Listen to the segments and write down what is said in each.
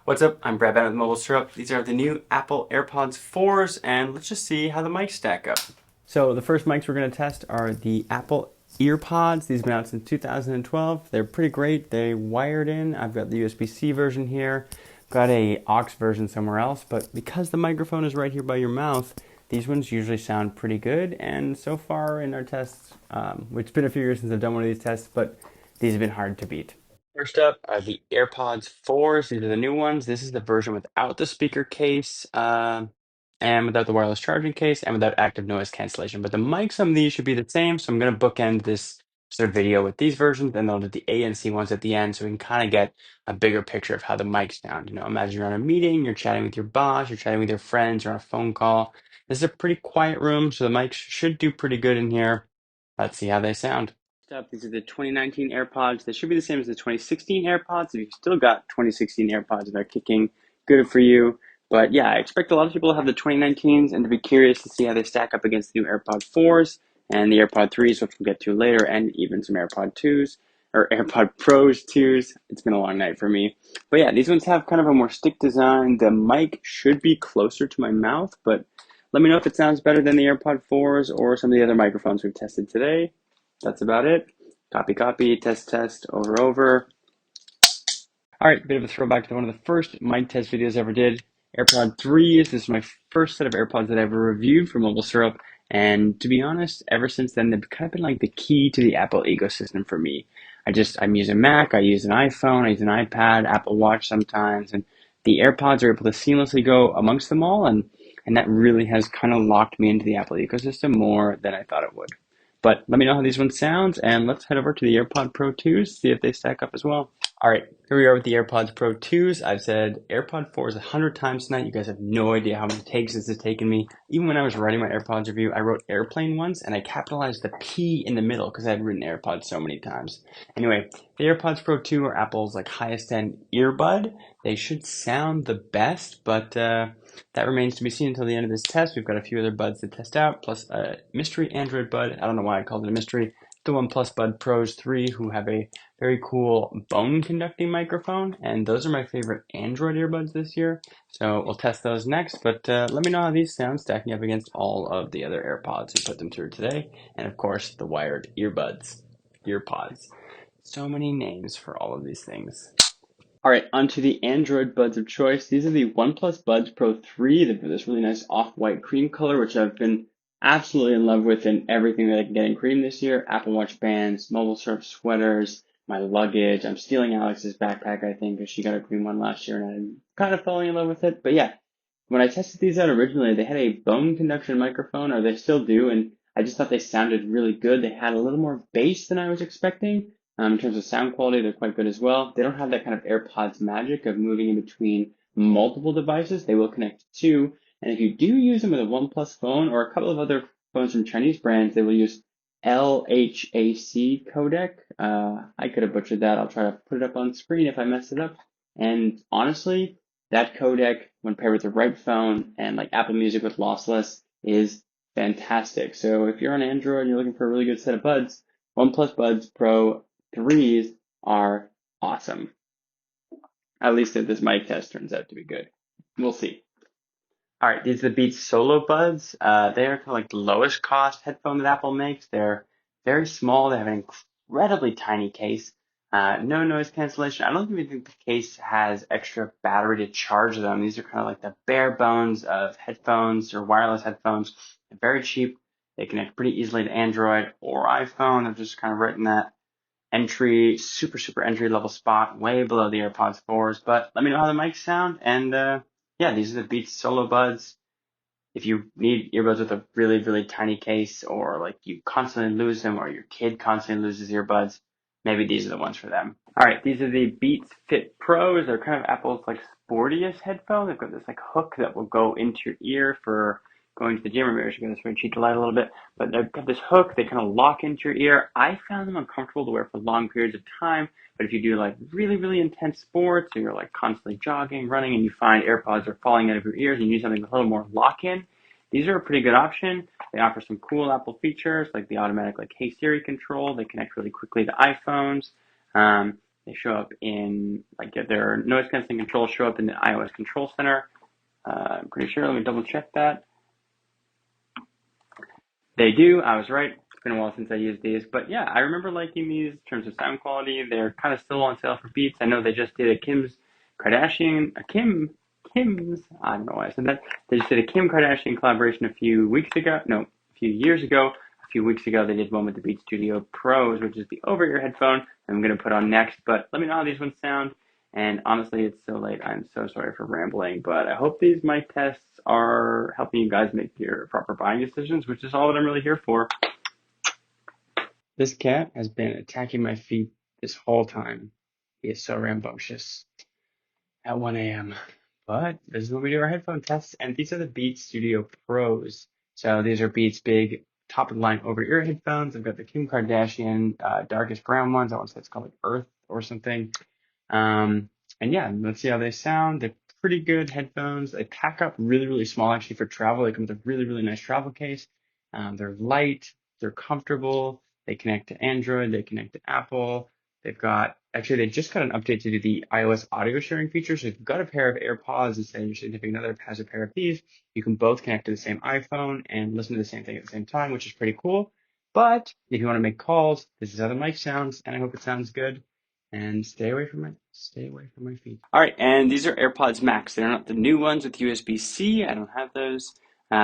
What's up? I'm Brad Bennett with MobileSyrup. These are the new Apple AirPods 4s, and let's just see how the mics stack up. So the first mics we're going to test are the Apple EarPods. These have been out since 2012. They're pretty great. They wired in. I've got the USB-C version here. Got a aux version somewhere else, but because the microphone is right here by your mouth, these ones usually sound pretty good. And so far in our tests, which it's been a few years since I've done one of these tests, but these have been hard to beat. First up are the AirPods 4s. These are the new ones. This is the version without the speaker case, and without the wireless charging case, and without active noise cancellation. But the mics on these should be the same, so I'm going to bookend this sort of video with these versions, and then I'll do the A and C ones at the end, so we can kind of get a bigger picture of how the mics sound. Imagine you're on a meeting, you're chatting with your boss, you're chatting with your friends, you're on a phone call. This is a pretty quiet room, so the mics should do pretty good in here. Let's see how they sound. Up. These are the 2019 AirPods. They should be the same as the 2016 AirPods. If you've still got 2016 AirPods, they're kicking, good for you. But yeah, I expect a lot of people to have the 2019s and to be curious to see how they stack up against the new AirPod 4s and the AirPod 3s, which we'll get to later, and even some AirPod 2s or AirPod Pros 2s. It's been a long night for me. But yeah, these ones have kind of a more stick design. The mic should be closer to my mouth, but let me know if it sounds better than the AirPod 4s or some of the other microphones we've tested today. That's about it. Copy, test, over. All right, bit of a throwback to one of the first mic test videos I ever did. AirPod 3s. This is my first set of AirPods that I ever reviewed for MobileSyrup. And to be honest, ever since then, they've kind of been like the key to the Apple ecosystem for me. I'm using a Mac, I use an iPhone, I use an iPad, Apple Watch sometimes, and the AirPods are able to seamlessly go amongst them all, and that really has kind of locked me into the Apple ecosystem more than I thought it would. But let me know how these ones sound, and let's head over to the AirPod Pro 2s, see if they stack up as well. All right, here we are with the AirPods Pro 2s. I've said AirPod 4s 100 times tonight. You guys have no idea how many takes this has taken me. Even when I was writing my AirPods review, I wrote airplane once, and I capitalized the P in the middle because I had written AirPods so many times. Anyway, the AirPods Pro 2 are Apple's highest end earbud. They should sound the best, but that remains to be seen until the end of this test. We've got a few other buds to test out, plus a mystery Android bud. I don't know why I called it a mystery. The OnePlus Buds Pros 3, who have a very cool bone conducting microphone, and those are my favorite Android earbuds this year. So we'll test those next, but let me know how these sound stacking up against all of the other AirPods we put them through today, and of course the wired earpods. So many names for all of these things. All right, onto the Android buds of choice. These are the OnePlus Buds Pro 3. They've got this really nice off-white cream color, which I've been absolutely in love with in everything that I can get in cream this year. Apple Watch bands, MobileSyrup sweaters, my luggage. I'm stealing Alex's backpack, I think, because she got a green one last year, and I'm kind of falling in love with it. But yeah, when I tested these out originally, they had a bone conduction microphone, or they still do, and I just thought they sounded really good. They had a little more bass than I was expecting. In terms of sound quality, they're quite good as well. They don't have that kind of AirPods magic of moving in between multiple devices. They will connect to two. And if you do use them with a OnePlus phone or a couple of other phones from Chinese brands, they will use LHAC codec. I could have butchered that. I'll try to put it up on screen if I mess it up. And honestly, that codec, when paired with the right phone and like Apple Music with lossless, is fantastic. So if you're on Android and you're looking for a really good set of buds, OnePlus Buds Pro 3s are awesome. At least if this mic test turns out to be good. We'll see. All right, these are the Beats Solo Buds. They are kind of like the lowest cost headphone that Apple makes. They're very small. They have an incredibly tiny case. No noise cancellation. I don't even think the case has extra battery to charge them. These are kind of like the bare bones of headphones or wireless headphones. They're very cheap. They connect pretty easily to Android or iPhone. They're just kind of right in that super entry level spot, way below the AirPods 4s. But let me know how the mics sound. And yeah, these are the Beats Solo Buds. If you need earbuds with a really tiny case, or like you constantly lose them, or your kid constantly loses earbuds, maybe these are the ones for them. All right, these are the Beats Fit Pros. They're kind of Apple's sportiest headphone. They've got this hook that will go into your ear for going to the gym, or maybe I should go this way and cheat the light a little bit. But they've got this hook, they kind of lock into your ear. I found them uncomfortable to wear for long periods of time, but if you do really intense sports, or you're constantly jogging, running, and you find AirPods are falling out of your ears and you need something with a little more lock-in, these are a pretty good option. They offer some cool Apple features like the automatic Hey Siri control. They connect really quickly to iPhones. They show up in, like, their noise canceling controls show up in the iOS control center. I'm pretty sure. Let me double check that. They do. I was right. It's been a while since I used these, but yeah, I remember liking these in terms of sound quality. They're kind of still on sale for Beats. I know they just did a Kim's. I don't know why I said that. They just did a Kim Kardashian collaboration a few weeks ago. No, a few years ago. A few weeks ago, they did one with the Beats Studio Pros, which is the over-ear headphone I'm going to put on next. But let me know how these ones sound. And honestly, it's so late. I'm so sorry for rambling, but I hope these mic tests are helping you guys make your proper buying decisions, which is all that I'm really here for. This cat has been attacking my feet this whole time. He is so rambunctious at 1 a.m. But this is when we do our headphone tests, and these are the Beats Studio Pros. So these are Beats big top of the line over ear headphones. I've got the Kim Kardashian darkest brown ones. I want to say it's called like Earth or something. Um, and yeah, let's see how they sound. They're pretty good headphones. They pack up really, really small actually for travel. They come with a really, really nice travel case. They're light, they're comfortable. They connect to Android, they connect to Apple. They just got an update to do the iOS audio sharing feature. So if you've got a pair of AirPods and say your significant other has a pair of these, you can both connect to the same iPhone and listen to the same thing at the same time, which is pretty cool. But if you want to make calls, this is how the mic sounds, and I hope it sounds good. And stay away from my feet. All right, and these are AirPods Max. They're not the new ones with USB-C. I don't have those.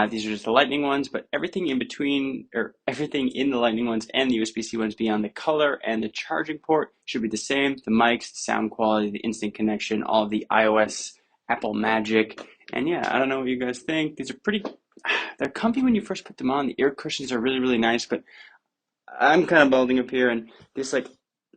These are just the Lightning ones, but everything in between, or everything in the Lightning ones and the USB-C ones beyond the color and the charging port should be the same. The mics, the sound quality, the instant connection, all of the iOS, Apple magic. And yeah, I don't know what you guys think. These are they're comfy when you first put them on. The ear cushions are really, really nice, but I'm kind of balding up here, and this like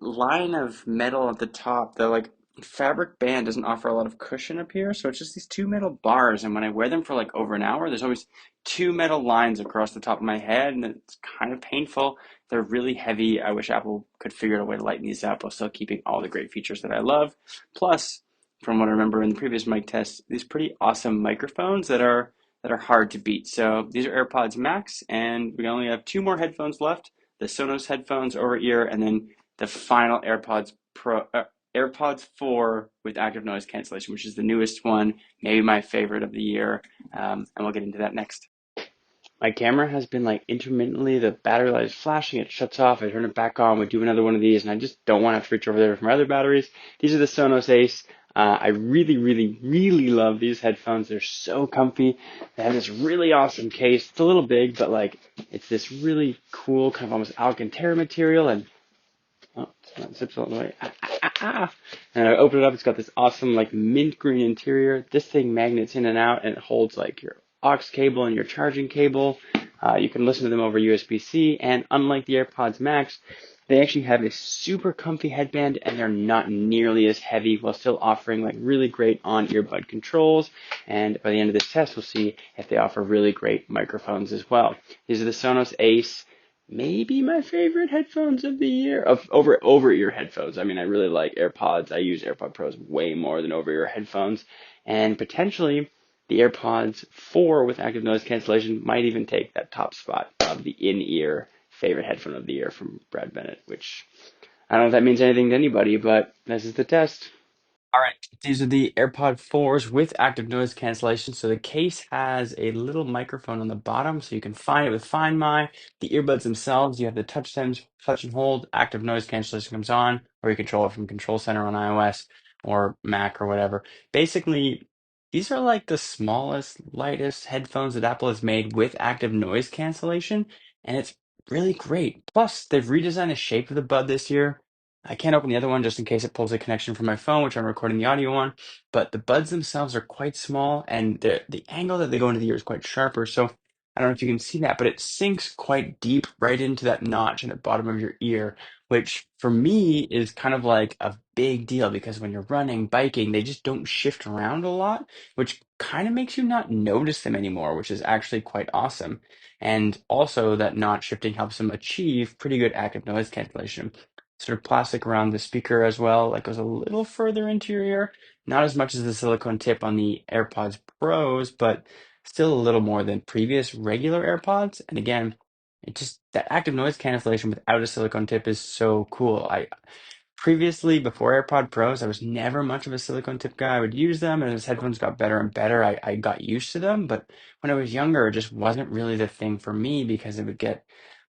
line of metal at the top, the like fabric band doesn't offer a lot of cushion up here, so it's just these two metal bars. And when I wear them for like over an hour, there's always two metal lines across the top of my head, and it's kind of painful. They're really heavy. I wish Apple could figure out a way to lighten these up while still keeping all the great features that I love. Plus, from what I remember in the previous mic tests, these pretty awesome microphones that are hard to beat. So these are AirPods Max, and we only have two more headphones left, the Sonos headphones over ear, and then the final AirPods 4 with active noise cancellation, which is the newest one, maybe my favorite of the year, and we'll get into that next. My camera has been like intermittently, the battery light is flashing, it shuts off, I turn it back on, we do another one of these, and I just don't want to have to reach over there for my other batteries. These are the Sonos Ace. I really, really, really love these headphones. They're so comfy. They have this really awesome case. It's a little big, but like it's this really cool kind of almost Alcantara material, and oh, it's not zips all the way. And I open it up. It's got this awesome like mint green interior. This thing magnets in and out, and it holds like your aux cable and your charging cable. You can listen to them over USB-C, and unlike the AirPods Max, they actually have a super comfy headband, and they're not nearly as heavy while still offering like really great on-earbud controls. And by the end of this test, we'll see if they offer really great microphones as well. These are the Sonos Ace. Maybe my favorite headphones of the year, of over-ear headphones. I mean, I really like AirPods. I use AirPod Pros way more than over-ear headphones, and potentially the AirPods 4 with active noise cancellation might even take that top spot of the in-ear favorite headphone of the year from Brad Bennett, which I don't know if that means anything to anybody, but this is the test. All right, these are the AirPod 4s with active noise cancellation. So the case has a little microphone on the bottom, so you can find it with Find My. The earbuds themselves, you have the touch and hold. Active noise cancellation comes on, or you control it from Control Center on iOS or Mac or whatever. Basically, these are like the smallest, lightest headphones that Apple has made with active noise cancellation, and it's really great. Plus, they've redesigned the shape of the bud this year. I can't open the other one just in case it pulls a connection from my phone, which I'm recording the audio on. But the buds themselves are quite small, and the angle that they go into the ear is quite sharper. So I don't know if you can see that, but it sinks quite deep right into that notch in the bottom of your ear, which for me is kind of like a big deal because when you're running, biking, they just don't shift around a lot, which kind of makes you not notice them anymore, which is actually quite awesome. And also that not shifting helps them achieve pretty good active noise cancellation. Sort of plastic around the speaker as well, like goes a little further into your ear. Not as much as the silicone tip on the AirPods Pros, but still a little more than previous regular AirPods. And again, it just that active noise cancellation without a silicone tip is so cool. Previously, before AirPod Pros, I was never much of a silicone tip guy. I would use them, and as headphones got better and better, I got used to them. But when I was younger, it just wasn't really the thing for me because it would get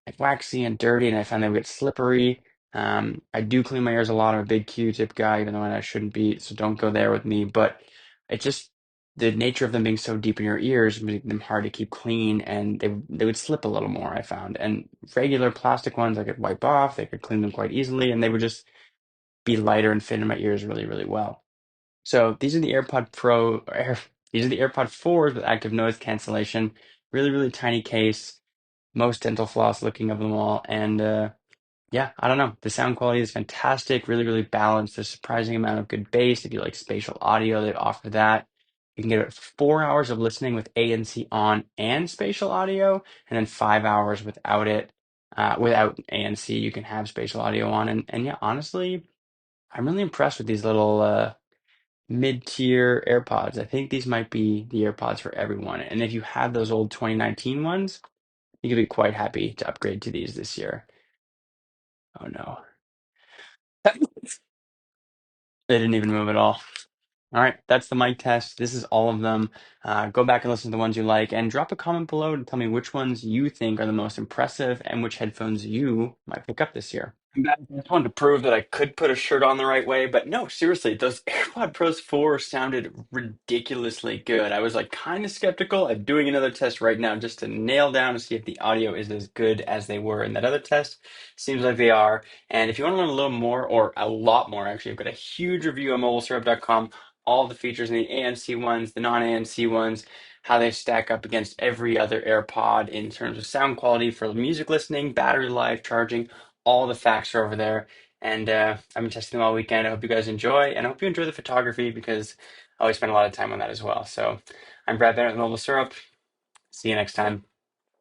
like waxy and dirty, and I found they would get slippery. I do clean my ears a lot. I'm a big Q-tip guy, even though I shouldn't be, so don't go there with me. But it just the nature of them being so deep in your ears made them hard to keep clean, and they would slip a little more, I found. And regular plastic ones I could wipe off, they could clean them quite easily, and they would just be lighter and fit in my ears really, really well. So these are the AirPod Pro, these are the AirPod 4s with active noise cancellation. Really, really tiny case, most dental floss looking of them all. And yeah, I don't know. The sound quality is fantastic, really, really balanced. There's a surprising amount of good bass. If you like spatial audio, they offer that. You can get 4 hours of listening with ANC on and spatial audio, and then 5 hours without it. Without ANC, you can have spatial audio on. And yeah, honestly, I'm really impressed with these little mid-tier AirPods. I think these might be the AirPods for everyone. And if you have those old 2019 ones, you could be quite happy to upgrade to these this year. Oh no. They didn't even move at all. All right, that's the mic test. This is all of them. Go back and listen to the ones you like and drop a comment below to tell me which ones you think are the most impressive and which headphones you might pick up this year. I'm back. I just wanted to prove that I could put a shirt on the right way, but no, seriously, those AirPod Pros 4 sounded ridiculously good. I was like kind of skeptical. I'm doing another test right now just to nail down to see if the audio is as good as they were in that other test. Seems like they are. And if you want to learn a little more, or a lot more, actually, I've got a huge review on MobileSyrup.com, all the features in the ANC ones, the non-ANC ones, how they stack up against every other AirPod in terms of sound quality for music listening, battery life, charging. All the facts are over there. And I've been testing them all weekend. I hope you guys enjoy, and I hope you enjoy the photography because I always spend a lot of time on that as well. So I'm Brad Bennett with Mobile Syrup. See you next time.